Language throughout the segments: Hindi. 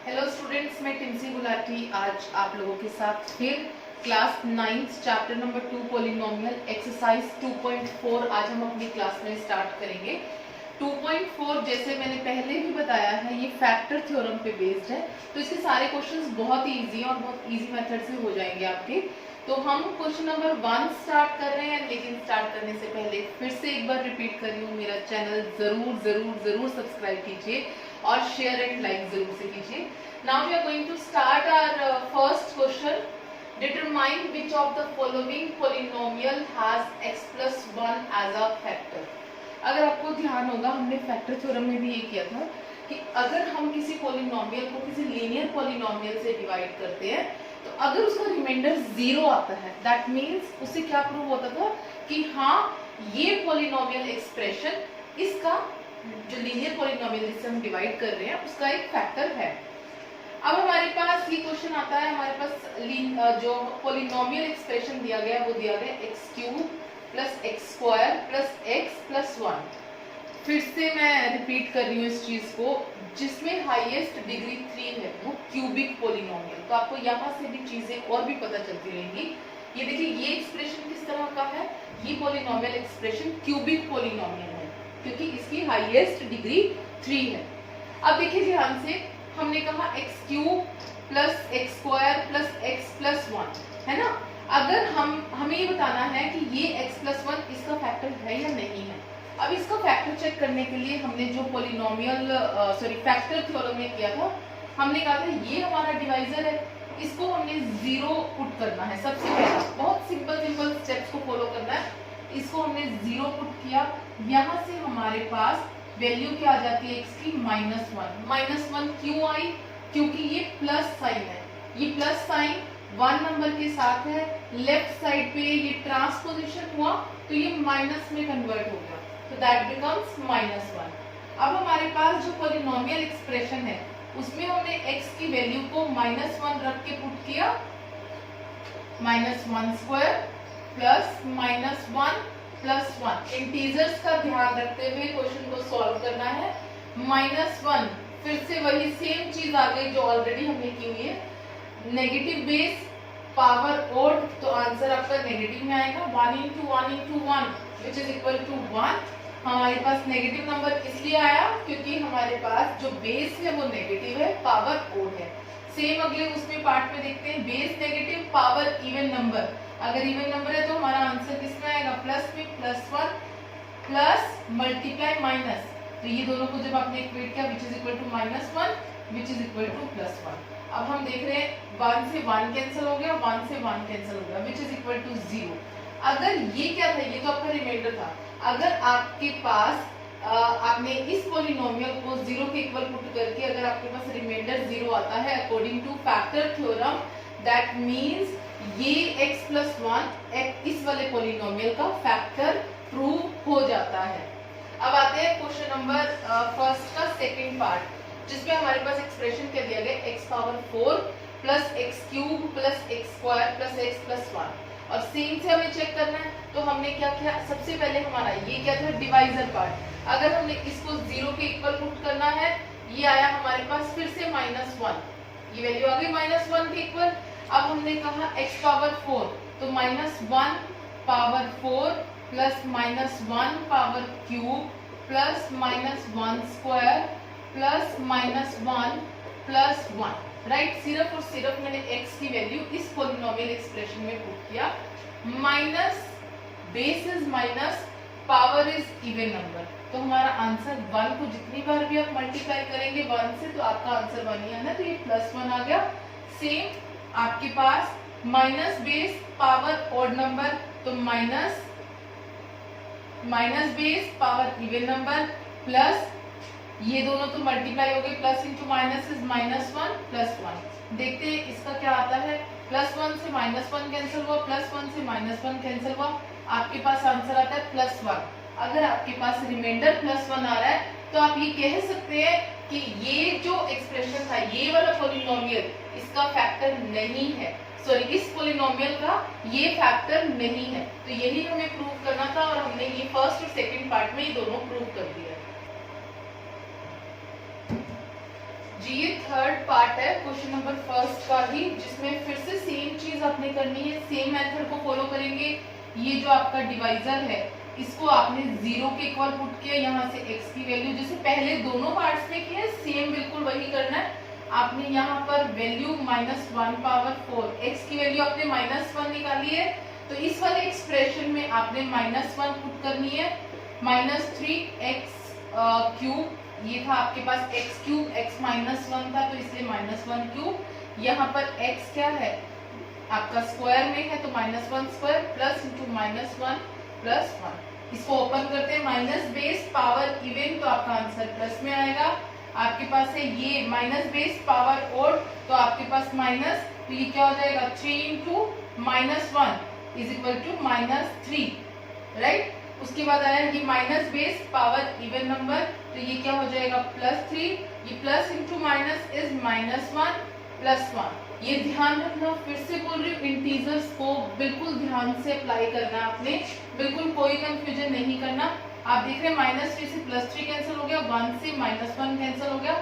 हेलो स्टूडेंट्स, मैं टिम्सी गुलाटी आज आप लोगों के साथ फिर class 9 chapter number 2 polynomial exercise 2.4 आज हम अपनी क्लास में स्टार्ट करेंगे। 2.4 जैसे मैंने पहले भी बताया है ये फैक्टर थ्योरम पे बेस्ड है, तो इसके सारे क्वेश्चंस बहुत ही इजी हैं और बहुत इजी मेथड से हो जाएंगे आपके। तो हम क्वेश्चन नंबर 1 स्टार्ट कर रहे हैं, लेकिन स्टार्ट करने से पहले फिर से एक बार रिपीट कर रही हूँ, मेरा चैनल जरूर जरूर जरूर सब्सक्राइब कीजिए और शेयर एंड लाइक जरूर से कीजिए। Now we are going to start our first question. Determine which of the following polynomial has x plus 1 as a factor. अगर आपको ध्यान होगा, हमने फैक्टर थ्योरम में भी ये किया था कि अगर हम किसी पॉलिनोमियल को किसी लीनियर पॉलिनोमियल से डिवाइड करते हैं तो अगर उसका रिमाइंडर 0 आता है, दैट मीन्स उससे क्या प्रूव होता था कि हाँ ये पॉलिनोमियल एक्सप्रेशन इसका जो लीनियर पॉलिनोमियल जिससे हम डिवाइड कर रहे हैं उसका एक फैक्टर है। अब हमारे पास ये क्वेश्चन आता है, हमारे पास जो पॉलिनोमियल एक्सप्रेशन दिया गया वो दिया गया x cube plus x square plus x plus 1। फिर से मैं रिपीट कर रही हूँ इस चीज को, जिसमें हाईएस्ट डिग्री 3 है वो क्यूबिक पॉलिनोमियल। तो आपको यहाँ से भी चीजें और भी पता चलती रहेंगी। ये देखिए, ये एक्सप्रेशन किस तरह का है, ये पॉलिनोमियल एक्सप्रेशन क्यूबिक पॉलिनोमियल है क्योंकि इसकी हाईएस्ट डिग्री 3 है। अब देखिए ध्यान से, हमने कहा x cube plus x square plus x plus 1 है ना। अगर हमें ये बताना है कि ये x प्लस 1 इसका फैक्टर है या नहीं है। अब इसका फैक्टर चेक करने के लिए हमने जो पॉलिनोमियल फैक्टर थ्योरम में किया था, हमने कहा था ये हमारा डिवाइजर है, इसको हमने 0 पुट करना है। सबसे पहले बहुत सिंपल स्टेप्स को फॉलो करना है। इसको हमने 0 पुट किया, यहाँ से हमारे पास वैल्यू क्या आ जाती है x की -1। -1 क्यों आई? क्योंकि ये प्लस साइन है, ये प्लस साइन 1 नंबर के साथ है, लेफ्ट साइड पे ये ट्रांसपोजिशन हुआ तो ये माइनस में कन्वर्ट हो गया, तो दैट बिकम्स -1। अब हमारे पास जो पॉलिनोमियल एक्सप्रेशन है उसमें हमने x की वैल्यू को -1 रख के पुट किया, -1 स्क्वायर प्लस -1 प्लस 1। इंटीजर्स का ध्यान रखते हुए क्वेश्चन को सॉल्व करना है। -1 फिर से वही सेम चीज आ गई जो ऑलरेडी हमने की हुई है, नेगेटिव बेस पावर ओड, तो आंसर आपका नेगेटिव में आएगा। 1 into 1 into 1 which is equal to 1। हमारे पास नेगेटिव नंबर इसलिए आया क्योंकि हमारे पास जो बेस है वो नेगेटिव है, पावर ओड है। सेम अगले उसमें पार्ट में देखते हैं, base negative power even number. अगर इवन नंबर है तो हमारा आंसर किसमें आएगा, प्लस में, +1 प्लस मल्टीप्लाई माइनस, तो ये दोनों को जब आपने इक्वेट किया which is equal to -1 which is equal to +1। अब हम देख रहे हैं 1 से 1 कैंसिल हो गया, 1 से 1 कैंसिल हो गया, विच इज इक्वल टू 0। अगर ये क्या था, ये तो आपका रिमाइंडर था। अगर आपके पास आपने इस पॉलिनोमियल को 0 के इक्वल पुट करके अगर आपके पास रिमाइंडर 0 आता है according two factor theorem, that means ये x प्लस 1 इस वाले पॉलिनोमियल का फैक्टर प्रूव हो जाता है। अब आते हैं क्वेश्चन नंबर फर्स्ट का सेकंड पार्ट, जिसमें हमारे पास एक्सप्रेशन क्या दिया गया, x power 4 plus x cube plus x square plus x plus 1। और सेम से हमें चेक करना है, तो हमने क्या किया, सबसे पहले हमारा ये क्या था, डिवाइजर पार्ट। अगर हमने इसको 0 के इक्वल पुट करना है, ये आया हमारे पास फिर से -1, ये वैल्यू आ गई -1 के इक्वल। अब हमने कहा x पावर 4, तो -1 power 4 plus -1 power cube plus -1 square plus -1 plus 1, right. सिर्फ और सिर्फ मैंने x की वैल्यू इस पॉलिनोमियल एक्सप्रेशन में पुट किया। Minus base is minus, power is even number, तो हमारा आंसर 1 को जितनी बार भी आप मल्टीप्लाई करेंगे 1 से तो आपका आंसर 1 ही आना, तो ये +1 आ गया। सेम आपके पास minus base power odd number, तो minus base power even number plus ये दोनों तो मल्टीप्लाई हो गए, plus into minus is -1 plus 1। देखते हैं इसका क्या आता है, +1 से -1 कैंसिल हुआ, +1 से -1 कैंसिल हुआ, आपके पास आंसर आता है +1। अगर आपके पास रिमाइंडर +1 आ रहा है तो आप ये कह सकते हैं कि ये जो एक्सप्रेशन था, ये वाला पॉलिनोमियल इसका फैक्टर नहीं है, सॉरी इस पॉलिनोमियल का ये फैक्टर नहीं है। तो यही हमें प्रूव करना था और हमने ये फर्स्ट और सेकंड पार्ट में ये दोनों प्रूव कर दिया है। जी ये थर्ड पार्ट है क्वेश्चन नंबर फर्स्ट का ही, जिसमें फिर से सेम चीज आपने करनी है, सेम मेथड को फॉलो करेंगे। ये जो आपका डिवाइजर है इसको आपने 0 के इक्वल पुट किया, यहाँ से x की वैल्यू जैसे पहले दोनों पार्ट्स में किया सेम बिल्कुल वही करना है। आपने यहाँ पर वैल्यू -1 पावर 4, x की वैल्यू आपने -1 निकाली है, तो इस वाले एक्सप्रेशन में आपने -1 पुट करनी है। -3x क्यूब, ये था आपके पास x क्यूब, x -1 था तो इसलिए -1 क्यूब। यहाँ पर x क्या है आपका स्क्वायर में है तो -1 स्क्वायर प्लस इंटू -1 प्लस 1। इसको ओपन करते हैं, माइनस बेस पावर इवन तो आपका आंसर प्लस में आएगा। आपके पास है ये माइनस बेस पावर ओड तो आपके पास माइनस, तो ये क्या हो जाएगा 3 into -1 is equal to -3, right. उसके बाद आया ये minus base power even number तो ये क्या हो जाएगा +3, ये plus into minus is -1 plus 1। ये ध्यान रखना, फिर से बोल रही हूँ इंटीजर्स को बिल्कुल ध्यान से अप्लाई करना आपने, बिल्कुल कोई कंफ्यूजन नहीं करना। आप देख रहे हैं -3 से +3 कैंसिल हो गया, 1 से -1 कैंसिल हो गया,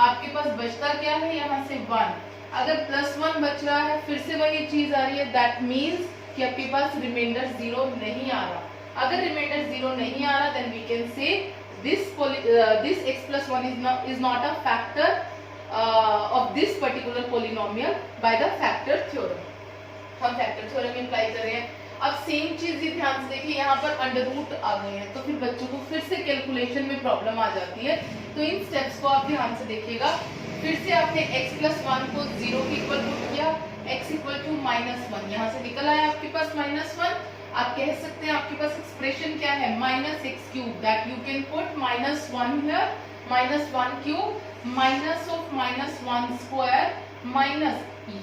आपके पास बचता क्या है यहाँ से 1। अगर +1 बच रहा है फिर से वही चीज आ रही है, दैट मीन्स कि आपके पास रिमाइंडर 0 नहीं आ रहा। अगर रिमाइंडर 0 नहीं आ रहा then we can say this x plus 1 is not a factor of this particular polynomial by the factor theorem। हम फैक्टर थ्योरम अप्लाई कर रहे हैं। अब सेम चीज ये ध्यान से देखिए, यहाँ पर अंडर रूट आ गए हैं तो फिर बच्चों को फिर से कैलकुलेशन में प्रॉब्लम आ जाती है, तो इन स्टेप्स को आप ध्यान से देखिएगा। फिर से आपने x plus 1 को 0 के इक्वल पुट किया, x इक्वल टू -1, यहाँ से निकल आया आपके पास -1। आप कह सकते हैं आपके पास एक्सप्रेशन क्या है -x cube, that you can put -1 here, -1 cube minus of -1 square minus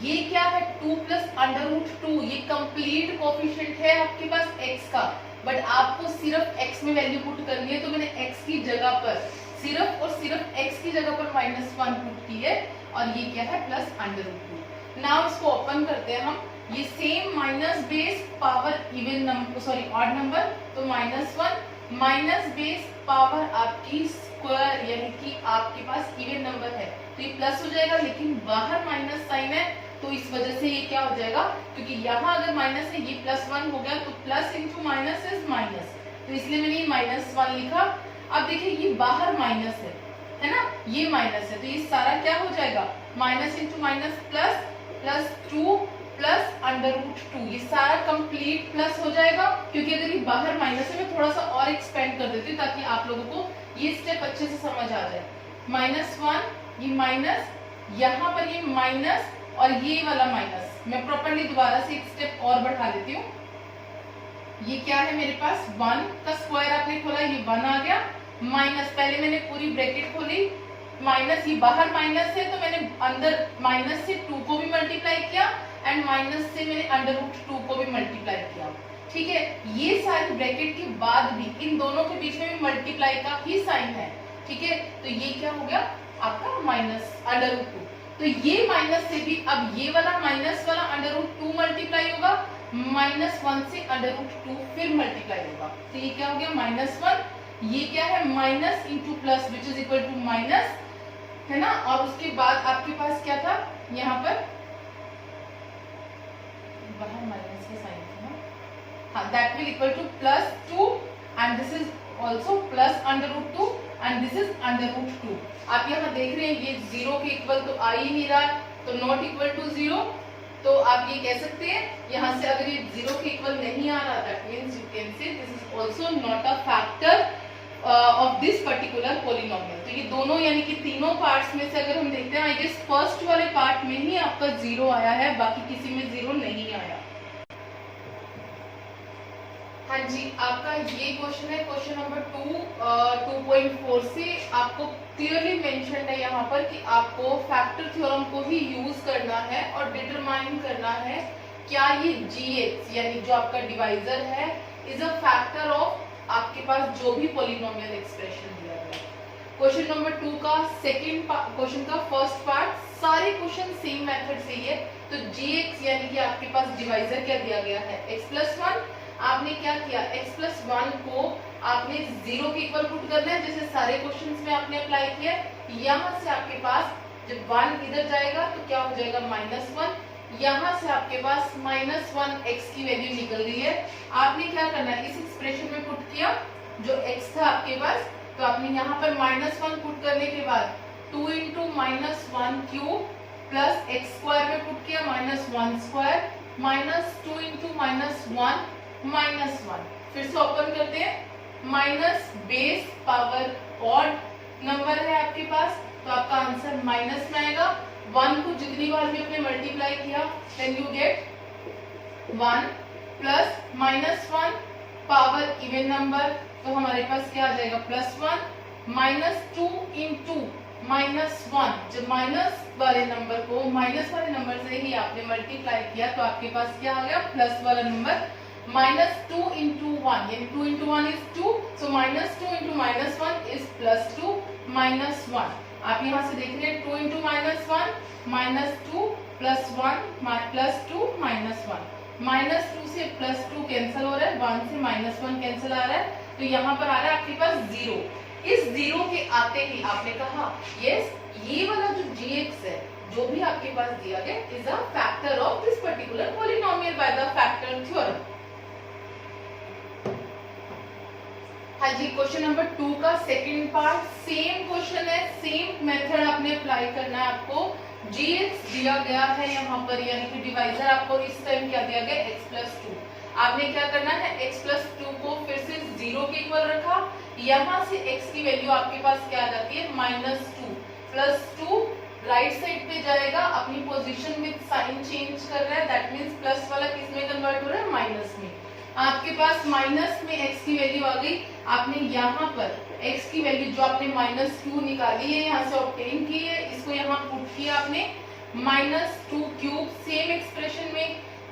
ये क्या है 2 प्लस √2, ये कंप्लीट कोफिशिएंट है आपके पास x का, बट आपको सिर्फ x में वैल्यू पुट करनी है तो मैंने x की जगह पर सिर्फ और सिर्फ x की जगह पर -1 पुट की है और ये क्या है +√2। नाउ इसको ओपन करते हैं हम, ये same minus base power even number sorry odd number तो -1 माइनस बेस पावर आपकी स्क्वायर यानी कि आपके पास इवन नंबर है तो ये प्लस हो जाएगा, लेकिन बाहर माइनस साइन है तो इस वजह से ये क्या हो जाएगा, क्योंकि यहाँ अगर माइनस है ये +1 हो गया तो plus into minus is minus, तो इसलिए मैंने ये -1 लिखा। अब देखिए ये बाहर माइनस है ना, ये माइनस है तो ये सारा क्या हो जाएगा minus into minus plus 2 plus √2, ये सारा कंप्लीट प्लस हो जाएगा। क्योंकि अगर ये बाहर माइनस है मैं थोड़ा सा और एक्सपेंड कर देती हूँ ताकि आप लोगों को ये स्टेप अच्छे से समझ आ जाए। -1 ये माइनस, यहाँ पर ये माइनस और ये वाला माइनस, मैं प्रॉपर्ली दोबारा से एक स्टेप और बढ़ा लेती हूँ। ये क्या है मेरे पास 1 का स्क्वायर आपने खोला, ये 1 आ गया माइनस, पहले मैंने पूरी ब्रैकेट खोली माइनस, ये बाहर माइनस है तो मैंने अंदर माइनस से 2 को भी मल्टीप्लाई किया एंड माइनस से मैंने √2 को भी मल्टीप्लाई किया, ठीक है। ये सारी ब्रैकेट के बाद भी इन दोनों के बीच में भी मल्टीप्लाई का ही साइन है, ठीक है। तो ये क्या हो गया आपका -√2, तो ये माइनस से भी अब ये वाला माइनस वाला √2 मल्टीप्लाई होगा, -1 से √2 फिर मल्टीप्लाई होगा, तो ये क्या हो गया -1, ये क्या है minus into plus which is equal to minus, है ना। और उसके बाद आपके पास क्या था यहाँ पर बाहर माइनस का साइन था ना, हाँ, that will equal to +2 and this is also plus √2 and this is √2। आप यहाँ देख रहे हैं ये 0 के इक्वल तो आ ही नहीं रहा, तो नॉट इक्वल टू 0, तो आप ये कह सकते हैं यहाँ से अगर ये 0 के इक्वल नहीं आ रहा that means you can say this is also not a factor of this particular polynomial. तो ये दोनों यानी कि तीनों पार्ट्स में से अगर हम देखते हैं आई गेस फर्स्ट वाले पार्ट में ही आपका 0 आया है, बाकी किसी में 0 नहीं आया। हाँ जी, आपका ये क्वेश्चन है क्वेश्चन नंबर 2.4 से आपको क्लियरली मेंशन है यहाँ पर कि आपको फैक्टर थ्योरम को ही यूज करना है और डिटरमाइन करना है क्या ये gx यानी जो आपका डिवाइजर है इज अ फैक्टर ऑफ आपके पास जो भी पॉलिनोमियल एक्सप्रेशन दिया गया है। क्वेश्चन नंबर 2 का सेकंड क्वेश्चन का फर्स्ट पार्ट सारे क्वेश्चन सेम मेथड से ही है। तो gx यानी कि आपके पास डिवाइजर क्या दिया गया है x+1, आपने क्या किया x+1 को आपने 0 के इक्वल पुट करना है जैसे सारे क्वेश्चंस में आपने अप्लाई किया। यहाँ से आपके पास जब 1 इधर जाएगा तो क्या हो जाएगा -1। यहाँ से आपके पास -1 x की वैल्यू निकल रही है। आपने क्या करना है, इस एक्सप्रेशन में पुट किया जो x था आपके पास, तो आपने यहाँ पर -1 पुट करने के बाद 2 into -1 cube plus x square में पुट किया -1 स्क्वायर माइनस 2 इंटू -1 -1। फिर से ओपन करते हैं, minus base power odd number है आपके पास, तो आपका आंसर माइनस में आएगा। 1 को जितनी बार भी आपने मल्टीप्लाई किया then you get 1 plus -1 power even number, तो हमारे पास क्या आ जाएगा +1 -2 इंटू -1। जब माइनस वाले नंबर को माइनस वाले नंबर से ही आपने मल्टीप्लाई किया तो आपके पास क्या आ गया प्लस वाला नंबर। -2 इंटू 1 यानी 2 into 1 is 2, so -2 into -1 is +2 -1। आप यहाँ से देख रहे हैं 2 इंटू -1 -2 +1 +2 -1। -2 से +2 कैंसिल हो रहा है, 1 से -1 कैंसिल आ रहा है, तो यहाँ पर आ रहा है आपके पास 0। इस 0 के आते ही आपने कहा यस ये वाला जो gx है जो भी आपके पास दिया गया is a factor of this particular polynomial by the factor theorem. हाँ जी, क्वेश्चन नंबर 2 का सेकंड पार्ट सेम क्वेश्चन है, सेम मेथड आपने अप्लाई करना है। आपको gx दिया गया है यहाँ पर, यानी कि डिवाइजर आपको इस टाइम क्या दिया गया x+2। आपने क्या करना है x+2 को फिर से 0 के इक्वल रखा, यहाँ से x की वैल्यू आपके पास क्या आ जाती है -2 +2 राइट साइड पे जाएगा, अपनी पोजीशन में साइन चेंज कर रहा है, दैट मींस प्लस वाला किस में कन्वर्ट हो रहा है माइनस में। आपके पास माइनस में x की वैल्यू आ गई, आपने यहाँ पर x की वैल्यू जो आपने -2 निकाली है यहाँ से ऑब्टेन की है, इसको यहाँ पुट किया आपने -2 क्यूब, सेम एक्सप्रेशन में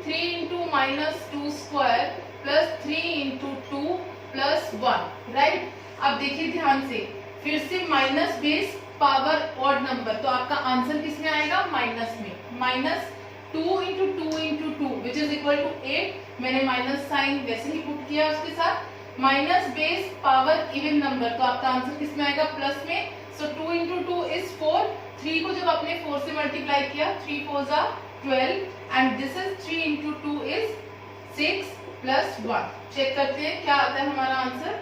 3 into -2 square plus 3 into 2 plus 1, right. अब देखिए ध्यान से, फिर से minus base power odd number, तो आपका आंसर किस में आएगा माइनस में। -2 into 2 into 2 which is equal to 8, मैंने माइनस साइन वैसे ही पुट किया उसके साथ। Minus base power even number, तो आपका आंसर किस में आएगा प्लस में, सो 2 इंटू 2 इज 4। 3 को जब आपने 4 से मल्टीप्लाई किया 3 4 जा 12 and this is 3 into 2 is 6 plus 1। Check करते हैं क्या आता है हमारा आंसर।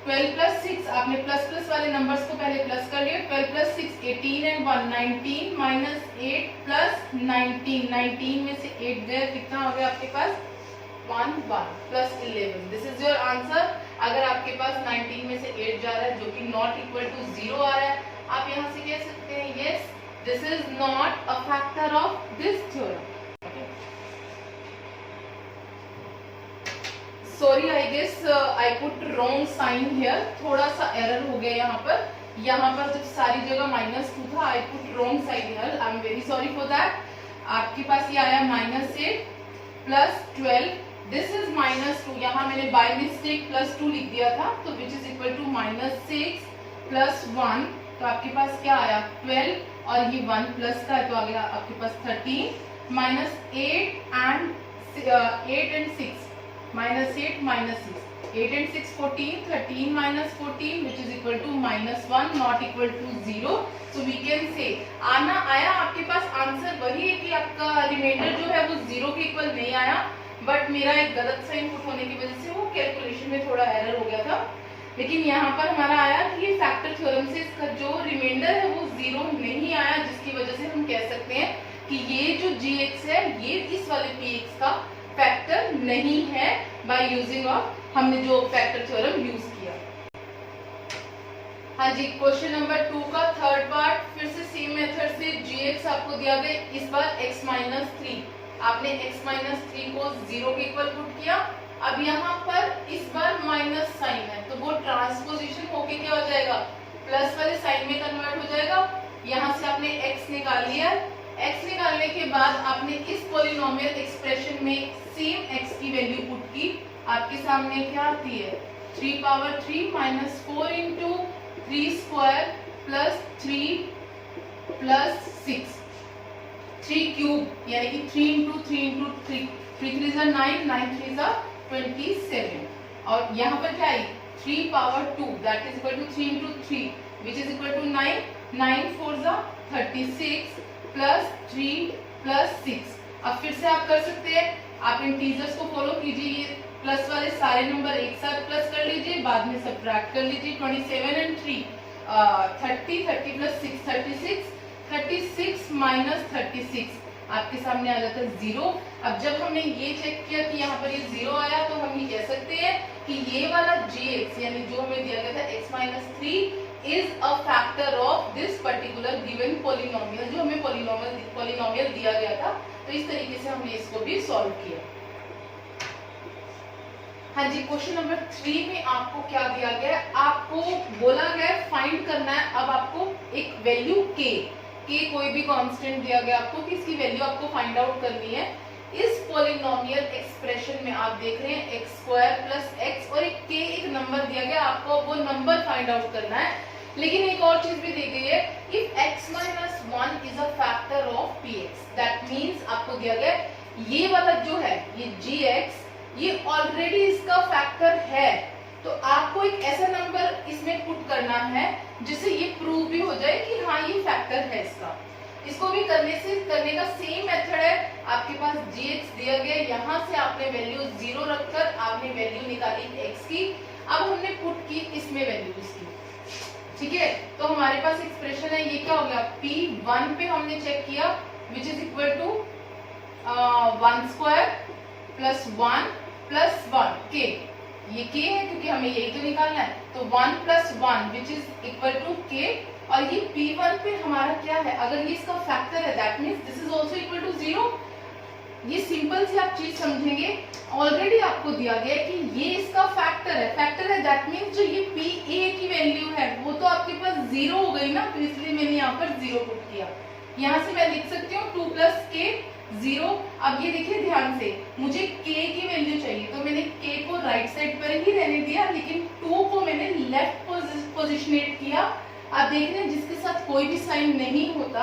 12 प्लस 6, आपने प्लस प्लस वाले नंबर्स को पहले प्लस कर लिया। 12 प्लस 6 18 एंड 1 19 माइनस 8 प्लस 19, 19 में से 8 गए, कितना हो गया आपके पास 1 plus 11। This is your answer. अगर आपके पास 19 में से 8 जा रहा है जो कि नॉट इक्वल टू 0 आ रहा है, आप यहाँ से कह सकते हैं yes this is not a factor of this theorem. Sorry I guess I put wrong sign here, थोड़ा सा एरर हो गया यहाँ पर। यहाँ पर जब सारी जगह -2 था I put wrong sign here, I am very sorry for that. आपके पास ये आया -8 प्लस 12, दिस इज -2, यहाँ मैंने बाय मिस्टेक +2 लिख दिया था, तो which is equal to -6 plus 1, तो आपके पास क्या आया 12 और ये 1 प्लस का है तो आ गया आपके पास 13 minus 8 and 6 -8 -6 8 and 6 14, 13 minus 14 which is equal to -1 not equal to 0. So we can say आना आया आपके पास आंसर वही है कि आपका रिमाइंडर जो है वो 0 के इक्वल नहीं आया, बट मेरा एक गलत सा इनपुट होने की वजह से वो कैलकुलेशन में थोड़ा एरर हो गया था। लेकिन यहाँ पर हमारा आया कि ये फैक्टर थ्योरम से इसका जो रिमाइंडर है वो 0 नहीं आया, जिसकी वजह से हम कह सकते हैं कि ये जो gx है ये इस वाले px का फैक्टर नहीं है बाय यूजिंग ऑफ हमने जो फैक्टर थ्योरम यूज किया। हाँ जी, क्वेश्चन नंबर 2 का थर्ड पार्ट, फिर से सेम मेथड से gx आपको दिया गया, इस बार x-3, आपने x-3 को 0 के इक्वल पुट किया। अब यहाँ पर इस बार माइनस साइन है तो वो ट्रांसपोजिशन होके क्या हो जाएगा प्लस वाले साइन में कन्वर्ट हो जाएगा। यहाँ से आपने x निकाल लिया, x निकालने के बाद आपने इस पॉलिनोमियल एक्सप्रेशन में सेम x की वैल्यू पुट की, आपके सामने क्या आती है 3 power 3 minus 4 into 3 square plus 3 plus 6 3 cube यानी कि 3 इंटू 3 इंटू 3 3 3 जा 9 9 3 जा 27 और यहाँ पर क्या आई 3 power 2 that is equal to 3 into 3 which is equal to 9 9 4 जा 36 प्लस 3 प्लस 6। अब फिर से आप कर सकते हैं, आप इंटीजर्स को फॉलो कीजिए, ये प्लस वाले सारे नंबर एक साथ प्लस कर लीजिए, बाद में सब्ट्रैक्ट कर लीजिए। 27 एंड 3 30, 30 प्लस 6 36, 36 माइनस 36 आपके सामने आ जाता है 0। अब जब हमने ये चेक किया कि यहाँ पर ये 0 आया, तो हम ये कह सकते हैं कि ये वाला gx यानी जो हमें दिया गया था x minus 3 is a factor of this particular given polynomial, जो हमें पॉलिनोमियल दिया गया था। तो इस तरीके से हमने इसको भी सॉल्व किया। हाँ जी, क्वेश्चन नंबर 3 में आपको क्या दिया गया है, आपको बोला गया है फाइंड करना है। अब आपको एक वैल्यू k कोई भी कांस्टेंट दिया गया आपको कि इसकी वैल्यू आपको फाइंड आउट करनी है। इस पॉलिनोमियल एक्सप्रेशन में आप देख रहे हैं x स्क्वायर प्लस x और एक k एक नंबर दिया गया, आपको वो नंबर फाइंड आउट करना है। लेकिन एक और चीज भी दी गई है, if x minus 1 is a factor of px, that means आपको दिया गया ये वाला जो है ये gx ये ऑलरेडी इसका फैक्टर है, तो आपको एक ऐसा नंबर इसमें पुट करना है जिससे ये प्रूव भी हो जाए कि हाँ ये फैक्टर है इसका। इसको भी करने का सेम मेथड है। आपके पास gx दिया गया, यहाँ से आपने वैल्यू 0 रखकर आपने वैल्यू निकाली x की। अब हमने पुट की इसमें वैल्यू इसकी, ठीक है। तो हमारे पास एक्सप्रेशन है, ये क्या हो गया, p1 पे हमने चेक किया which is equal to 1 square plus 1 plus 1 k, ये k है क्योंकि हमें यही तो निकालना है। तो 1 plus 1 which is equal to k, और ये p1 पे हमारा क्या है, अगर ये इसका फैक्टर है that means this is also equal to 0। ये सिंपल सी आप चीज समझेंगे, ऑलरेडी आपको दिया गया है कि ये इसका फैक्टर है दैट मीन्स जो ये pa की वैल्यू है वो तो आपके पास 0 हो गई ना, तो इसलिए मैंने यहाँ पर 0 पुट किया। यहाँ से मैं लिख सकती हूँ 2 प्लस k 0। अब ये देखिए ध्यान से, मुझे k की वैल्यू चाहिए, तो मैंने k को राइट साइड पर ही रहने दिया, लेकिन 2 को मैंने लेफ्ट पोजिशनेट किया। आप देख रहे हैं जिसके साथ कोई भी साइन नहीं होता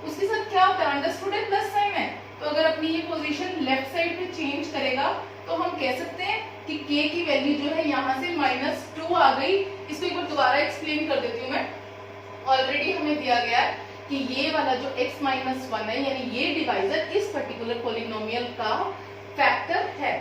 उसके साथ क्या होता है, अंडरस्टूड है, प्लस साइन है। तो अगर अपनी ये पोजीशन लेफ्ट साइड पे चेंज करेगा तो हम कह सकते हैं कि k की वैल्यू जो है यहाँ से -2 आ गई। इसको एक बार दोबारा एक्सप्लेन कर देती हूँ मैं। ऑलरेडी हमें दिया गया है कि ये वाला जो x माइनस 1 है यानी ये डिवाइजर इस पर्टिकुलर पॉलिनोमियल का फैक्टर है।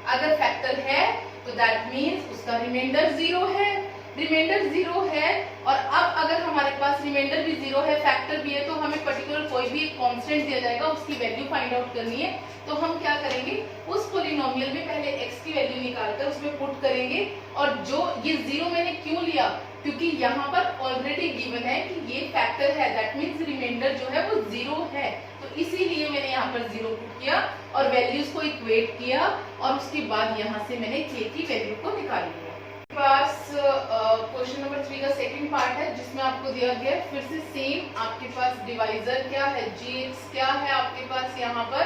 अगर फैक्टर है तो दैट मीन्स उसका रिमाइंडर 0 है, रिमाइंडर 0 है। और अब अगर हमारे पास रिमाइंडर भी 0 है, फैक्टर भी है, तो हमें पर्टिकुलर कोई भी एक कांस्टेंट दिया जाएगा, उसकी वैल्यू फाइंड आउट करनी है। तो हम क्या करेंगे, उस पॉलिनोमियल में पहले x की वैल्यू निकालकर उसमें पुट करेंगे। और जो ये 0 मैंने क्यों लिया, क्योंकि यहाँ पर ऑलरेडी गिवन है कि ये फैक्टर है, दैट मीन्स रिमाइंडर जो है वो 0 है, तो इसीलिए मैंने यहाँ पर 0 पुट किया और वैल्यूज को इक्वेट किया, और उसके बाद यहाँ से मैंने k की वैल्यू को निकाल लिया। पास क्वेश्चन नंबर 3 का सेकंड पार्ट है जिसमें आपको दिया गया है फिर से सेम, आपके पास डिवाइजर क्या है, gx क्या है आपके पास यहाँ पर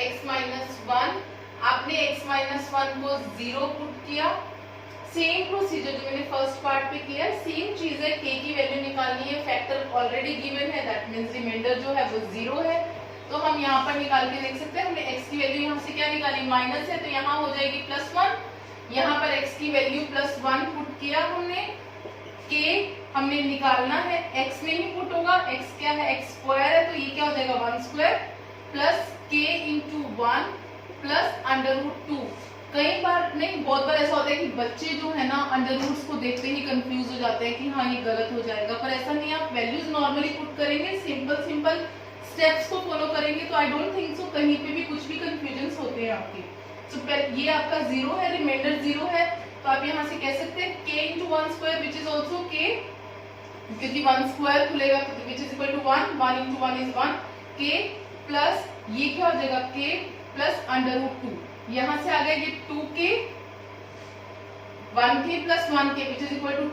x माइनस 1, आपने x माइनस 1 को 0 पुट किया। सेम प्रोसीजर जो मैंने फर्स्ट पार्ट पे किया, सेम चीज है, k की वैल्यू निकालनी है, फैक्टर ऑलरेडी गिवन है, दैट मींस रिमाइंडर जो है वो 0 है। तो हम यहाँ पर निकाल के देख सकते हैं, हमने x की वैल्यू यहाँ से क्या निकाली, माइनस है, तो यहाँ हो जाएगी +1। यहाँ पर x की वैल्यू +1 पुट किया हमने, k हमने निकालना है, x में ही पुट होगा, x क्या है, x स्क्वायर है, तो ये क्या हो जाएगा 1 square plus k into 1 plus √2। कई बार नहीं, बहुत बार ऐसा होता है कि बच्चे जो है ना अंडर रूट्स को देखते ही कंफ्यूज हो जाते हैं कि हाँ ये गलत हो जाएगा, पर ऐसा नहीं, आप वैल्यूज नॉर्मली पुट करेंगे, सिंपल स्टेप्स को फॉलो करेंगे, तो आई डोंट थिंक सो कहीं पे भी कुछ भी कंफ्यूजन होते हैं आपके। तो ये आपका 0 है, रिमाइंडर 0 है, तो आप यहाँ से कह सकते हैं k into 1 square which is also k, क्योंकि 1 स्क्वायर खुलेगा which is equal to 1, 1 into 1 is 1, k plus ये क्या हो जाएगा k प्लस √2, यहाँ से आ गया ये 2k, 1k plus 1k which is equal to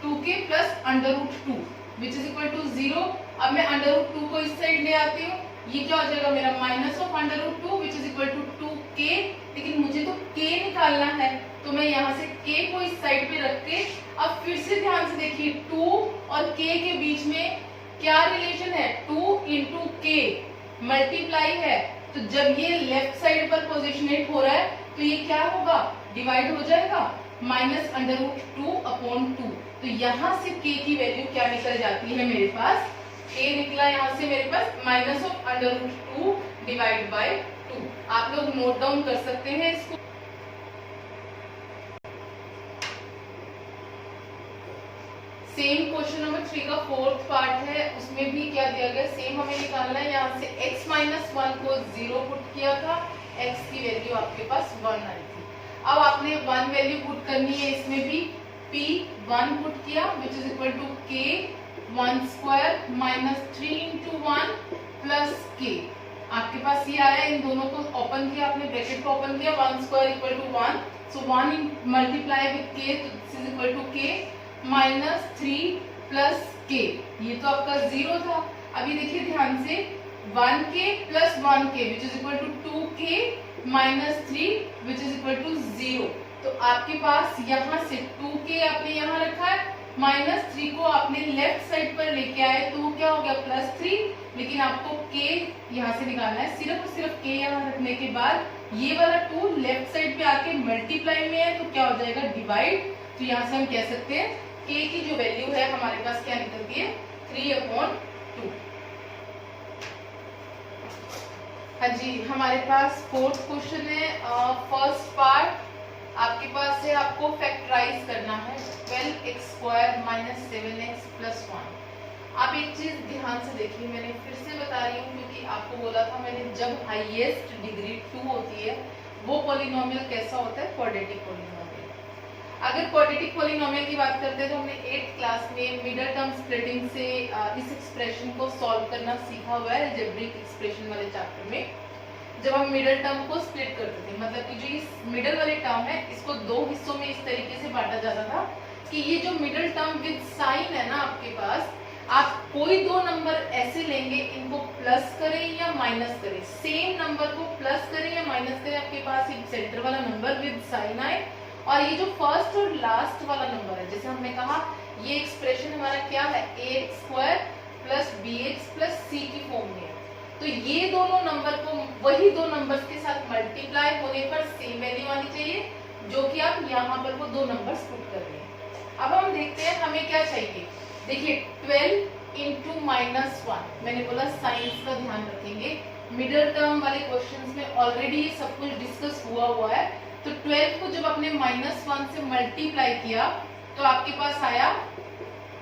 2k plus √2 which is equal to 0। अब मैं √2 को इस साइड ले आती हूँ, ये क्या हो जाएगा मेरा minus of √2 which is equal to 2k, लेकिन मुझे तो k निकालना है, तो मैं यहाँ से k को इस साइड पे रख के, अब फिर से ध्यान से देखिए 2 और k के बीच में क्या रिलेशन है, 2 इंटू k मल्टीप्लाई है, तो जब ये लेफ्ट साइड पर पोजिशनेट हो रहा है तो ये क्या होगा, डिवाइड हो जाएगा, -√2/2। तो यहाँ से k की वैल्यू क्या निकल जाती है मेरे पास, k निकला यहाँ से मेरे पास माइनस ऑफ √2 डिवाइड बाय 2। आप लोग नोट डाउन कर सकते हैं इसको। सेम क्वेश्चन नंबर 3 का फोर्थ पार्ट है, उसमें भी क्या दिया गया, सेम हमें निकालना है। यहाँ से x माइनस 1 को 0 पुट किया था, x की वैल्यू आपके पास 1 आई थी। अब आपने 1 वैल्यू पुट करनी है, इसमें भी p1 पुट किया which is equal to k 1 square minus 3 into 1 plus k। आपके पास ये आया, इन दोनों को ओपन किया आपने, ब्रैकेट को ओपन किया, 1 square equal to 1, so 1 multiply with k, तो this is equal to k minus 3 plus k। ये तो आपका 0 था। अभी देखिए ध्यान से, 1k plus 1k which is equal to 2k minus 3 which is equal to 0। तो आपके पास यहाँ से 2k आपने यहाँ रखा है, माइनस 3 को आपने लेफ्ट साइड पर लेके आए तो क्या हो गया प्लस 3, लेकिन आपको k यहाँ से निकालना है, सिर्फ और सिर्फ k यहाँ रखने के बाद ये वाला 2 लेफ्ट साइड पे आके मल्टीप्लाई में है तो क्या हो जाएगा डिवाइड। तो यहाँ से हम कह सकते हैं k की जो वैल्यू है हमारे पास क्या निकलती है 3/2। हाँ जी, हमारे पास फोर्थ क्वेश्चन है। फर्स्ट पार्ट आपके पास है, आपको फैक्टराइज करना है 12x square minus 7x plus 1। आप एक चीज ध्यान से देखिए, मैंने फिर से बता रही हूँ क्योंकि आपको बोला था मैंने, जब हाईएस्ट डिग्री 2 होती है वो पॉलिनोमियल कैसा होता है, क्वाड्रेटिक पॉलिनोमियल। अगर क्वाड्रेटिक पॉलिनोमियल की बात करते हैं तो हमने 8th क्लास में मिडल टर्म स्प्लिटिंग से इस एक्सप्रेशन को सॉल्व करना सीखा हुआ है, अलजेब्रिक एक्सप्रेशन वाले चैप्टर में। जब हम मिडल टर्म को स्प्लिट करते थे, मतलब कि जो इस मिडल वाले टर्म है इसको 2 हिस्सों में इस तरीके से बांटा जाता था कि ये जो मिडल टर्म विद साइन है ना आपके पास, आप कोई 2 नंबर ऐसे लेंगे, इनको प्लस करें या माइनस करें, सेम नंबर को प्लस करें या माइनस करें, आपके पास एक सेंटर वाला नंबर विद साइन आए, और ये जो फर्स्ट और लास्ट वाला नंबर है, जैसे हमने कहा ये एक्सप्रेशन हमारा क्या है, ax square plus bx plus c की फॉर्म में है। तो ये दोनों नंबर को वही 2 नंबर्स के साथ मल्टीप्लाई होने पर सेम वैल्यू आनी चाहिए, जो कि आप यहाँ पर वो 2 नंबर्स पुट कर रहे हैं। अब हम देखते हैं हमें क्या चाहिए। देखिए 12 इंटू माइनस 1, मैंने बोला साइंस का ध्यान रखेंगे, मिडल टर्म वाले क्वेश्चंस में ऑलरेडी सब कुछ डिस्कस हुआ है। तो 12 को जब आपने -1 से मल्टीप्लाई किया तो आपके पास आया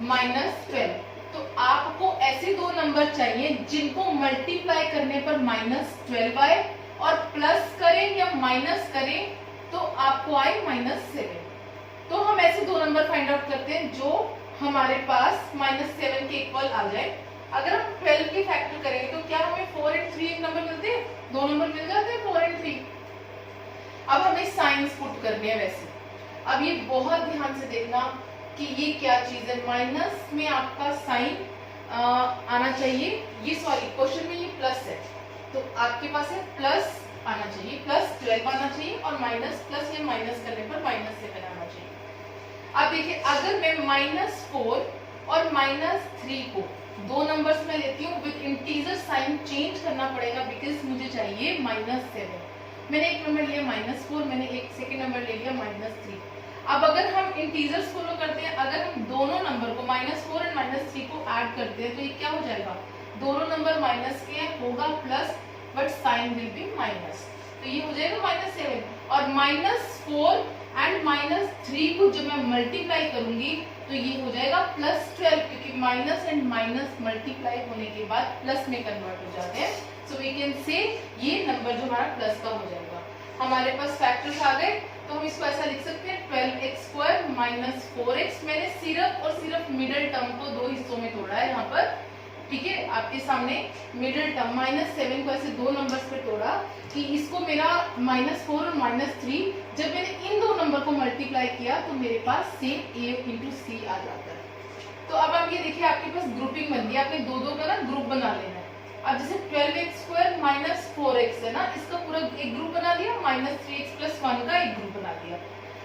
-12। तो आपको ऐसे 2 नंबर चाहिए जिनको मल्टीप्लाई करने पर -12 आए, और प्लस करें या माइनस करें तो आपको आए -7। तो हम ऐसे 2 नंबर फाइंड आउट करते हैं जो हमारे पास -7 के इक्वल आ जाए। अगर हम 12 के फैक्टर करेंगे तो क्या हमें 4 और 3 एक नंबर मिलते हैं, 2 नंबर मिल जाते हैं 4 और 3। अब हमें साइंस पुट करनी है वैसे। अब ये बहुत ध्यान से देखना कि ये क्या चीज है, माइनस में आपका साइन आना चाहिए, ये सॉरी क्वेश्चन में ये प्लस है तो आपके पास है प्लस आना चाहिए, +12 आना चाहिए, और माइनस प्लस या माइनस करने पर -7 आना चाहिए। अब देखिए अगर मैं -4 और -3 को 2 नंबर्स में लेती हूँ विद इंटीजर साइन चेंज करना पड़ेगा बिकॉज मुझे चाहिए -7। मैंने एक नंबर लिया -4, मैंने एक सेकेंड नंबर ले लिया -3। अब अगर हम इंटीजर्स फॉलो करते हैं, अगर हम दोनों नंबर को -4 और -3 को ऐड करते हैं तो ये क्या हो जाएगा, दोनों नंबर माइनस के होगा plus, but sign will be minus, तो ये हो जाएगा -7। और -4 एंड -3 को जब मैं मल्टीप्लाई करूंगी तो ये हो जाएगा +12, क्योंकि माइनस एंड माइनस मल्टीप्लाई होने के बाद प्लस में कन्वर्ट हो जाते हैं। सो वी कैन से ये नंबर जो हमारा प्लस का हो जाएगा। हमारे पास फैक्टर्स आ गए तो हम इसको ऐसा लिख सकते हैं 12x स्क्वायर माइनस 4x। मैंने सिर्फ और सिर्फ मिडिल टर्म को 2 हिस्सों में तोड़ा है यहाँ पर, ठीक है, आपके सामने मिडिल टर्म -7 को ऐसे 2 नंबर्स पे तोड़ा कि इसको मेरा -4 और -3, जब मैंने इन 2 नंबर को मल्टीप्लाई किया तो मेरे पास सेम a इंटू सी आ जाता है। तो अब आप ये देखिए आपके पास ग्रुपिंग बन गई, आपने 2-2 का ना ग्रुप बना लेना है। अब जैसे 12x स्क्वायर माइनस 4x है ना, इसका पूरा एक ग्रुप बना दिया, -3x प्लस 1 का एक ग्रुप बना दिया।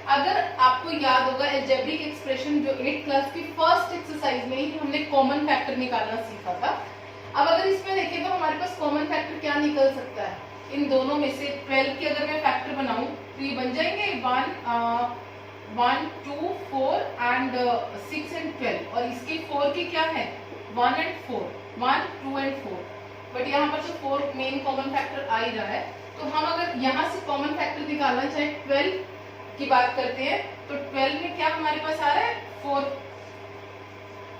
अगर आपको याद होगा अलजेब्रिक एक्सप्रेशन जो 8th क्लास की फर्स्ट एक्सरसाइज में ही हमने कॉमन फैक्टर निकालना सीखा था। अब अगर इसमें देखें तो हमारे पास कॉमन फैक्टर क्या निकल सकता है, इन दोनों में से 12 की अगर मैं फैक्टर बनाऊं तो ये बन जाएंगे 1 2 4 एंड 6 एंड 12, और इसके 4 के क्या है 1 एंड 4, 1 2 एंड 4, बट यहाँ पर तो 4 मेन कॉमन फैक्टर आ ही रहा है। तो हम अगर यहाँ से कॉमन फैक्टर निकालना चाहे 12 की बात करते हैं, तो 12 में क्या हमारे पास आ रहा है 4,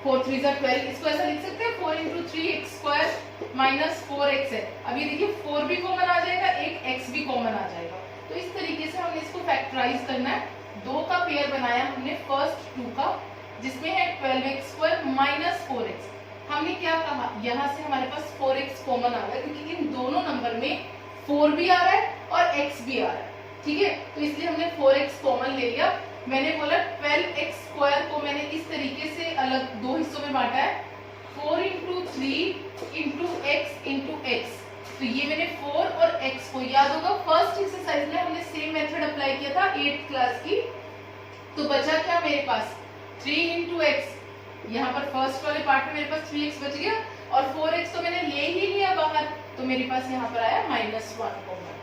4 3 12, इसको ऐसा लिख सकते हैं 4 इंटू 3x² माइनस 4x है। अब ये देखिए 4 भी कॉमन आ जाएगा, एक x भी कॉमन आ जाएगा। तो इस तरीके से हमने इसको फैक्टराइज करना है। 2 का पेयर बनाया हमने फर्स्ट 2 का, जिसमें है 12x² माइनस 4x। हमने क्या कहा, यहाँ से हमारे पास 4x कॉमन आ रहा है, क्योंकि इन दोनों नंबर में 4 भी आ रहा है और x भी आ रहा है, ठीक है। तो इसलिए हमने 4x कॉमन ले लिया। मैंने बोला 12x² को मैंने इस तरीके से अलग 2 हिस्सों में बांटा है, 4 into 3 into x into x। तो ये मैंने 4 और x को, याद होगा फर्स्ट एक्सरसाइज में हमने सेम मेथड अप्लाई किया था 8th क्लास की। तो बचा क्या मेरे पास 3 इंटू x, यहाँ पर फर्स्ट वाले पार्ट में मेरे पास 3x बच गया, और 4x तो मैंने ले ही लिया बाहर, तो मेरे पास यहाँ पर आया -1 कॉमन,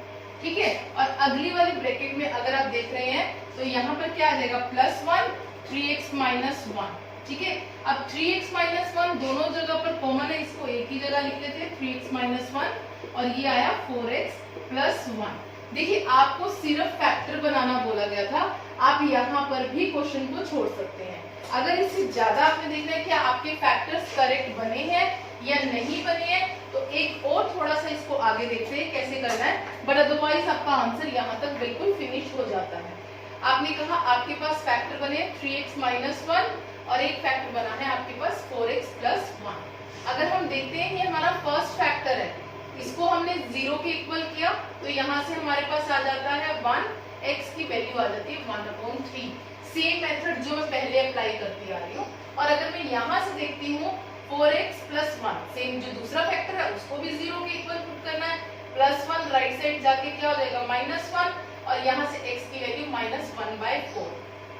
ठीक है। और अगली वाली ब्रैकेट में अगर आप देख रहे हैं तो यहाँ पर क्या आ जाएगा +1 3x माइनस 1, ठीक है। अब 3x माइनस 1 दोनों जगह पर कॉमन है, इसको एक ही जगह लिख लेते हैं 3x माइनस 1, और ये आया 4x प्लस 1। देखिए आपको सिर्फ फैक्टर बनाना बोला गया था, आप यहाँ पर भी क्वेश्चन को छोड़ सकते हैं। अगर इससे ज्यादा आपने देखना है कि आपके फैक्टर्स करेक्ट बने हैं या नहीं बने हैं, तो एक और थोड़ा सा इसको आगे देखते हैं कैसे करना है, बट अदरवाइज आपका आंसर यहाँ तक बिल्कुल फिनिश हो जाता है। आपने कहा आपके पास फैक्टर बने 3x माइनस 1 और एक फैक्टर बना है आपके पास 4x प्लस 1। अगर हम देखते हैं ये हमारा फर्स्ट फैक्टर है, इसको हमने 0 के इक्वल किया, तो यहाँ से हमारे पास आ जाता है 1, x की वैल्यू आ जाती है 1/3। सेम मेथड जो मैं पहले अप्लाई करती आ रही हूँ। और अगर मैं यहाँ से देखती हूँ 4x प्लस 1, सेम जो दूसरा फैक्टर है उसको भी 0 के इक्वल पुट करना है, +1 राइट साइड जाके क्या हो जाएगा -1, और यहाँ से x की वैल्यू -1/4,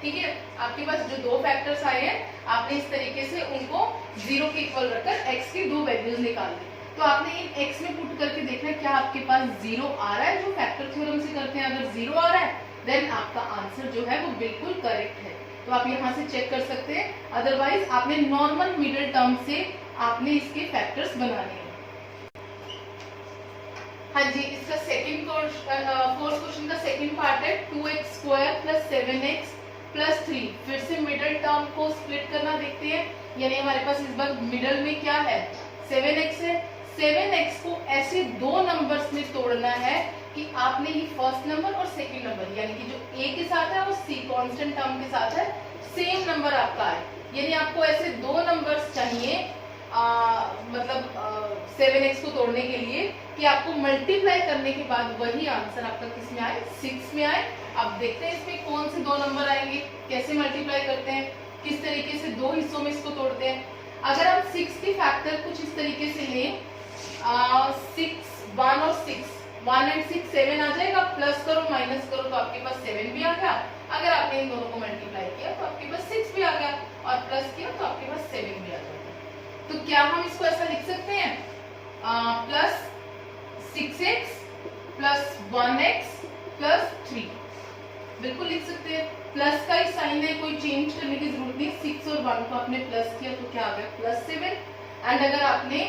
ठीक है। आपके पास जो 2 फैक्टर्स आए हैं, आपने इस तरीके से उनको 0 के इक्वल रखकर x की 2 वैल्यूज निकाल दी। तो आपने इन x में पुट करके देखना है क्या आपके पास 0 आ रहा है, जो फैक्टर थ्योरम से करते हैं। अगर 0 आ रहा है देन आपका आंसर जो है वो बिल्कुल करेक्ट है, तो आप यहाँ से चेक कर सकते हैं। अदरवाइज आपने नॉर्मल मिडिल टर्म से आपने इसके फैक्टर्स बनाने हैं। हाँ जी, इसका सेकंड फोर्थ क्वेश्चन का सेकंड पार्ट है 2x² प्लस 7x प्लस 3। फिर से मिडिल टर्म को स्प्लिट करना देखते हैं, यानी हमारे पास इस बार मिडिल में क्या है 7x है। 7x को ऐसे 2 नंबर्स में तोड़ना है कि आपने ये फर्स्ट नंबर और सेकंड नंबर, यानी कि जो a के साथ है और c कांस्टेंट टर्म के साथ है, सेम नंबर आपका है। यानी आपको ऐसे 2 नंबर्स चाहिए, मतलब 7x को तोड़ने के लिए, कि आपको मल्टीप्लाई करने के बाद वही आंसर आपका किस में आए 6 में आए। अब देखते हैं इसमें कौन से 2 नंबर आएंगे, कैसे मल्टीप्लाई करते हैं, किस तरीके से 2 हिस्सों में इसको तोड़ते हैं। अगर हम 6 की फैक्टर कुछ इस तरीके से लें, 6 1 और 6, 1 एंड 6 7 आ जाएगा, प्लस करो माइनस करो तो आपके पास 7 भी आ गया। अगर आपने इन दोनों को मल्टीप्लाई किया तो आपके पास 6 भी आ गया, और प्लस किया तो आपके पास 7 भी आ जाएगा। तो क्या हम इसको ऐसा लिख सकते हैं plus 6x plus 1x plus 3, बिल्कुल लिख सकते हैं। प्लस का ही साइन है, कोई चेंज करने की जरूरत नहीं। 6 और 1 को आपने प्लस किया तो क्या आ गया +7, एंड अगर आपने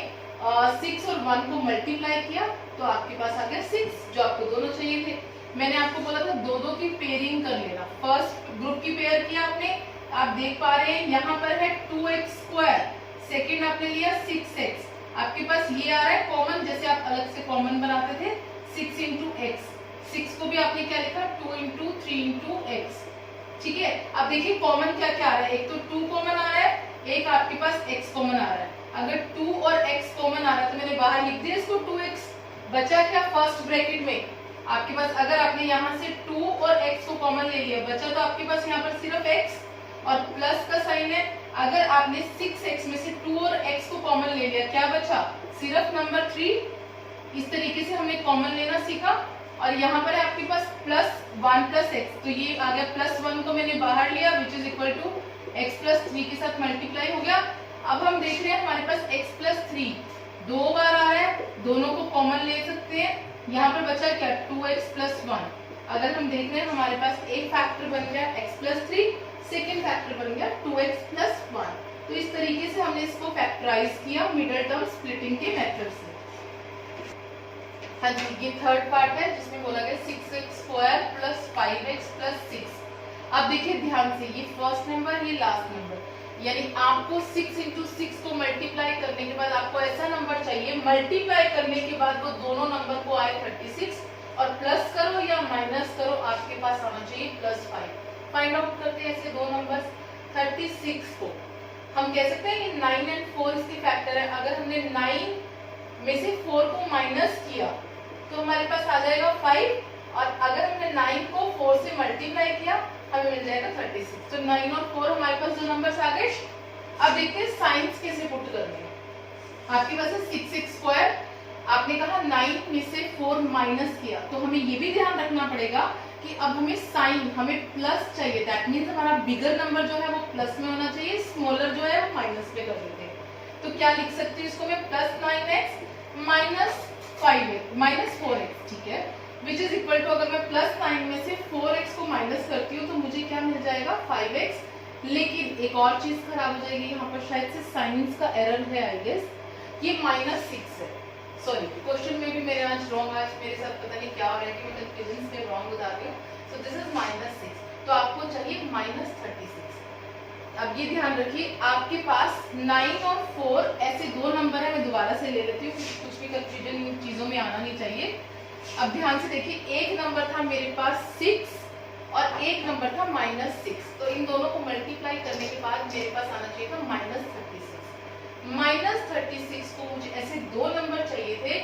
6 और 1 को मल्टीप्लाई किया तो आपके पास आ गया 6, जो आपको दोनों चाहिए थे। मैंने आपको बोला था 2-2 की पेयरिंग कर लेना। फर्स्ट ग्रुप की पेयर किया आपने, आप देख पा रहे हैं यहाँ पर है 2x², सेकेंड आपने लिया 6x, आपके पास ये आ रहा है कॉमन, जैसे आप अलग से कॉमन बनाते थे 6 इंटू x। 6 को भी आपने क्या लिखा 2 इंटू 3 इंटू x, ठीक है। अब देखिए कॉमन क्या क्या आ रहा है, एक तो 2 कॉमन आ रहा है, एक आपके पास x कॉमन आ रहा है। अगर 2 और x कॉमन आ रहा है तो मैंने बाहर लिख दिया इसको 2x। बचा क्या फर्स्ट ब्रैकेट में आपके पास, अगर आपने यहाँ से 2 और x को कॉमन ले लिया, बचा तो आपके पास यहाँ पर सिर्फ x और प्लस का साइन है। अगर आपने 6x में से 2 और x को कॉमन ले लिया, क्या बचा सिर्फ नंबर 3। इस तरीके से हमने कॉमन लेना सीखा। और यहाँ पर है आपके पास +1 + x, तो ये आ गया +1 को मैंने बाहर लिया, which is equal to x + 3 के साथ मल्टीप्लाई हो गया। अब हम देख रहे हैं हमारे पास x + 3 2 बार आ रहा है, दोनों को कॉमन ले सकते हैं। यहाँ पर बचा क्या 2x + 1, अगर हम देख रहे हैं हमारे पास एक फैक्टर बन गया x प्लस 3, सेकेंड फैक्टर बन गया 2x प्लस 1। तो इस तरीके से हमने इसको फैक्टराइज किया मिडिल टर्म स्प्लिटिंग के मेथड से। हाँ जी, ये थर्ड पार्ट है जिसमें बोला गया 6x square plus 5x plus 6। अब देखिए ध्यान से, ये फर्स्ट नंबर, ये लास्ट नंबर, यानी आपको 6 इंटू 6 को मल्टीप्लाई करने के बाद आपको ऐसा नंबर चाहिए, मल्टीप्लाई करने के बाद वो दोनों नंबर को आए 36, और प्लस करो या माइनस करो आपके पास आना चाहिए प्लस 5। फाइंड आउट करते हैं ऐसे दो नंबर। 36 को हम कह सकते हैं कि 9 एंड 4 इसके फैक्टर है। अगर हमने 9 में से 4 को माइनस किया तो हमारे पास आ जाएगा 5, और अगर हमने 9 को 4 से मल्टीप्लाई किया हमें मिल जाएगा 36। तो 9 और 4 हमारे पास दो नंबर्स आ गए। अब देखते हैं साइंस कैसे पुट करने हैं। आपके पास है 6x स्क्वायर, आपने कहा 9 में से 4 माइनस किया, तो हमें ये भी ध्यान रखना पड़ेगा कि अब हमें साइन, हमें प्लस चाहिए। दैट मीन्स हमारा बिगर नंबर जो है वो प्लस में होना चाहिए, स्मॉलर जो है वो माइनस में कर देते हैं। तो क्या लिख सकती हूँ इसको मैं, plus 9x minus 5x minus 4x, ठीक है, विच इज इक्वल टू, अगर मैं प्लस 9 में से 4x को माइनस करती हूँ तो मुझे क्या मिल जाएगा 5x। लेकिन एक और चीज खराब हो जाएगी, यहाँ पर शायद से साइंस का एरर है आई गेस, ये -6 है। सॉरी, क्वेश्चन में भी मेरे आज रॉन्ग, आज मेरे साथ पता नहीं क्या हो रहा है कि मैं कंफ्यूजन में रॉन्ग बता रही हूँ। सो दिस इज -6, तो आपको चाहिए -36। अब ये ध्यान रखिए, आपके पास 9 और 4 ऐसे दो नंबर है। मैं दोबारा से ले लेती हूँ, कुछ भी कंफ्यूजन इन चीजों में आना नहीं चाहिए। अब ध्यान से देखिए, एक नंबर था मेरे पास 6 और एक नंबर था -6, तो इन दोनों को मल्टीप्लाई करने के बाद मेरे पास आना चाहिए था -36। -36 को मुझे ऐसे दो नंबर चाहिए थे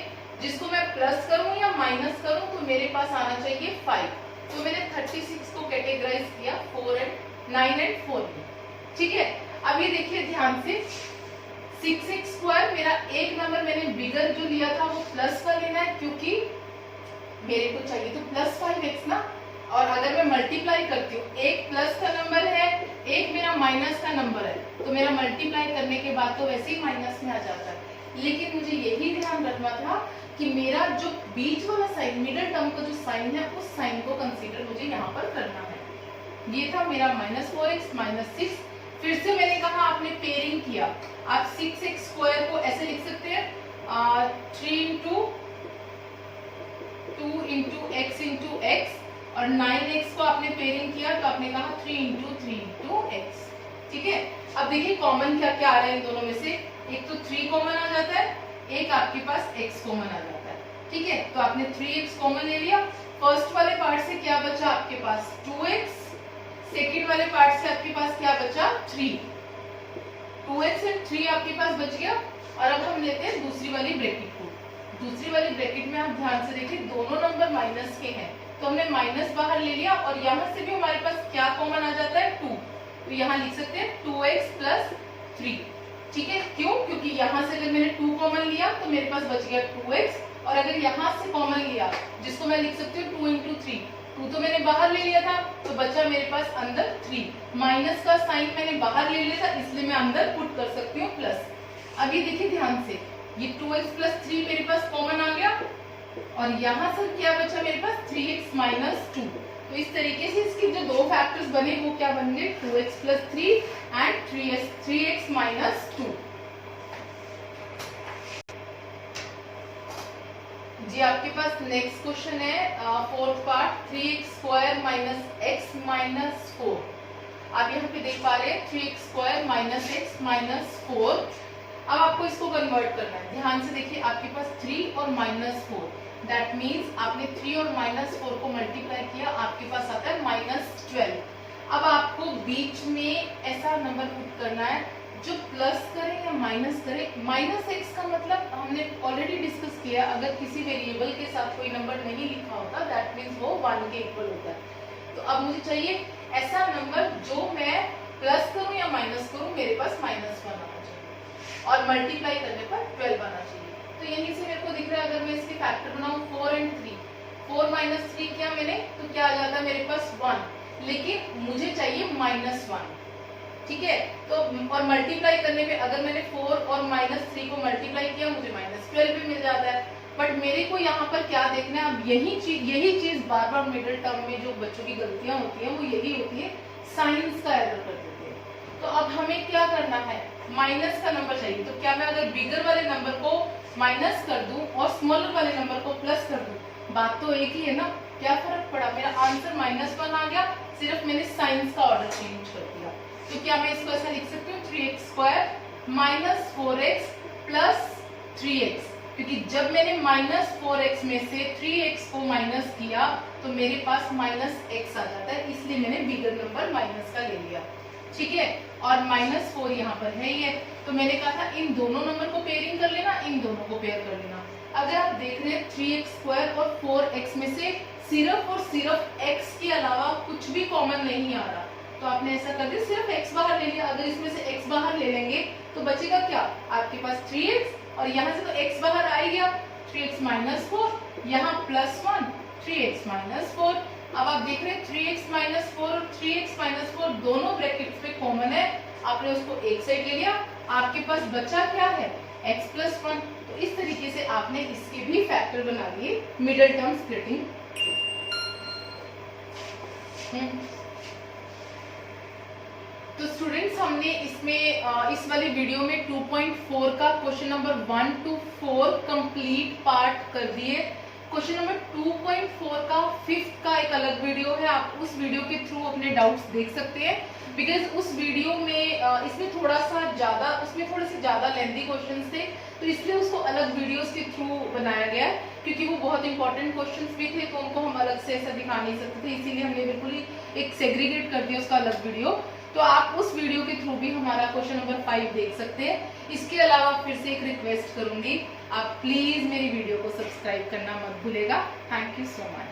जिसको मैं प्लस करूं या माइनस करूं, तो मेरे पास आना चाहिए 5। तो मैंने 36 को कैटेगराइज किया 9 एंड 4 में, ठीक है। अब ये देखिए ध्यान से, 6x स्क्वायर मेरा एक नंबर मैंने बिगर जो लिया था वो प्लस का लेना है, क्योंकि मेरे को चाहिए तो प्लस 5x ना। और अगर मैं मल्टीप्लाई करती हूँ, एक प्लस का नंबर है, एक मेरा माइनस का नंबर है, तो मेरा मल्टीप्लाई करने के बाद तो वैसे ही माइनस में आ जाता है। लेकिन मुझे यही ध्यान रखना था कि मेरा जो बीच वाला साइन, मिडिल टर्म का जो साइन है, उस साइन को कंसीडर मुझे यहाँ पर करना है। ये था मेरा -4x -6। फिर से मैंने कहा आपने पेयरिंग किया, आप 6x स्क्वायर को ऐसे लिख सकते हैं 3 into 2 into x into x, और 9x को आपने पेयरिंग किया तो आपने कहा 3 इंटू 3 इंटू x, ठीक है। अब देखिए कॉमन क्या क्या आ रहा है इन दोनों में से, एक तो 3 कॉमन आ जाता है, एक आपके पास x कॉमन आ जाता है, ठीक है। तो आपने 3x कॉमन ले लिया। फर्स्ट वाले पार्ट से क्या बचा आपके पास 2x, सेकेंड वाले पार्ट से आपके पास क्या बचा 3, 2x एंड 3 आपके पास बच गया। और अब हम लेते हैं दूसरी वाली ब्रैकेट को। दूसरी वाली ब्रैकेट में आप ध्यान से देखिए, दोनों नंबर माइनस के हैं, तो हमने माइनस बाहर ले लिया, और यहाँ से भी हमारे पास क्या कॉमन आ जाता है 2, तो यहाँ लिख सकते हैं 2x प्लस 3, ठीक है। क्यों? क्योंकि यहाँ से अगर मैंने 2 कॉमन लिया तो मेरे पास बच गया 2x, और अगर यहाँ से कॉमन लिया जिसको मैं लिख सकती हूँ 2 इंटू 3, 2 तो मैंने बाहर ले लिया था, तो बचा मेरे पास अंदर 3। माइनस का साइन मैंने बाहर ले लिया था, इसलिए मैं अंदर पुट कर सकती हूँ प्लस। अब ये देखिए ध्यान से, ये 2x प्लस 3 मेरे पास कॉमन आ गया, और यहाँ से क्या बचा मेरे पास 3x माइनस 2। तो इस तरीके से इसके जो दो फैक्टर्स बने वो क्या बन गए 2x plus 3 and 3x minus 2। जी आपके पास नेक्स्ट क्वेश्चन है fourth part, 3x square minus x minus 4। आप यहाँ पे देख पा रहे हैं 3x square minus x minus 4। अब आपको इसको कन्वर्ट करना है। ध्यान से देखिए, आपके पास 3 और माइनस 4, दैट मीन्स आपने 3 और माइनस 4 को मल्टीप्लाई किया, आपके पास आता है -12। अब आपको बीच में ऐसा नंबर पुट करना है जो प्लस करे या माइनस करे। -x का मतलब हमने ऑलरेडी डिस्कस किया, अगर किसी वेरिएबल के साथ कोई नंबर नहीं लिखा होता दैट मीन्स वो 1 के इक्वल होता है। तो अब मुझे चाहिए ऐसा नंबर जो मैं प्लस करूं या माइनस करूं, मेरे पास -1 आना चाहिए और मल्टीप्लाई करने पर 12 आना चाहिए। तो यहीं से मेरे को दिख रहा है, अगर मैं इसके फैक्टर बनाऊं 4 एंड 3, 4 माइनस 3 किया मैंने तो क्या आ जाता है मेरे पास 1, लेकिन मुझे चाहिए -1, ठीक है। तो और मल्टीप्लाई करने पे अगर मैंने 4 और -3 को मल्टीप्लाई किया मुझे -12 भी मिल जाता है। बट मेरे को यहाँ पर क्या देखना है, अब यही चीज बार बार मिडिल टर्म में जो बच्चों की गलतियां होती हैं वो यही होती है, साइंस का एरर कर देते हैं। तो अब हमें क्या करना है, माइनस का नंबर चाहिए। तो क्या मैं अगर बिगर वाले नंबर को माइनस कर दूं और स्मॉलर वाले नंबर को प्लस कर दूं, बात तो एक ही है ना, क्या फर्क पड़ा, मेरा आंसर -1 आ गया, सिर्फ मैंने साइंस का ऑर्डर चेंज कर दिया। तो क्या मैं इसको ऐसा लिख सकती हूँ 3x² - 4x + 3x, क्योंकि जब मैंने -4x में से 3x को माइनस किया तो मेरे पास -x आ जाता है, इसलिए मैंने बिगर नंबर माइनस का ले लिया। ठीक है, और -4 यहाँ पर है ही है, तो मैंने कहा था इन दोनों नंबर को पेयरिंग कर लेना, इन दोनों को पेयर कर लेना। अगर आप देख रहे हैं 3x² और 4x में से सिर्फ और सिर्फ x के अलावा कुछ भी कॉमन नहीं आ रहा, तो आपने ऐसा कर दिया, सिर्फ x बाहर ले लिया। अगर इसमें से x बाहर ले लेंगे तो बचेगा क्या, आपके पास 3x, और यहाँ से तो x बाहर आ ही गया, 3x - 4, यहाँ +1 3x - 4। अब आप देख रहे हैं 3x - 4 और 3x - 4 दोनों ब्रैकेट्स में कॉमन है, आपने उसको एक साइड ले लिया, आपके पास बचा क्या है, x + 1। तो इस तरीके से आपने इसके भी फैक्टर बना लिए मिडिल टर्म स्प्लिटिंग। तो स्टूडेंट्स हमने इसमें इस वाली वीडियो में 2.4 का question number 1 to 4 complete part कर दिए। क्वेश्चन नंबर 2.4 का 5th का एक अलग वीडियो है, आप उस वीडियो के थ्रू अपने डाउट्स देख सकते हैं, बिकॉज उस वीडियो में इसमें थोड़े से ज्यादा लेंथी क्वेश्चंस थे, तो इसलिए उसको अलग वीडियोस के थ्रू बनाया गया है, क्योंकि वो बहुत इंपॉर्टेंट क्वेश्चंस भी थे, तो उनको हम अलग से ऐसा दिखा नहीं सकते थे, इसीलिए हमने बिल्कुल ही एक सेग्रीगेट कर दिया उसका अलग वीडियो। तो आप उस वीडियो के थ्रू भी हमारा क्वेश्चन नंबर 5 देख सकते हैं। इसके अलावा फिर से एक रिक्वेस्ट करूंगी, आप प्लीज मेरी वीडियो को सब्सक्राइब करना मत भूलेगा। Thank you so much.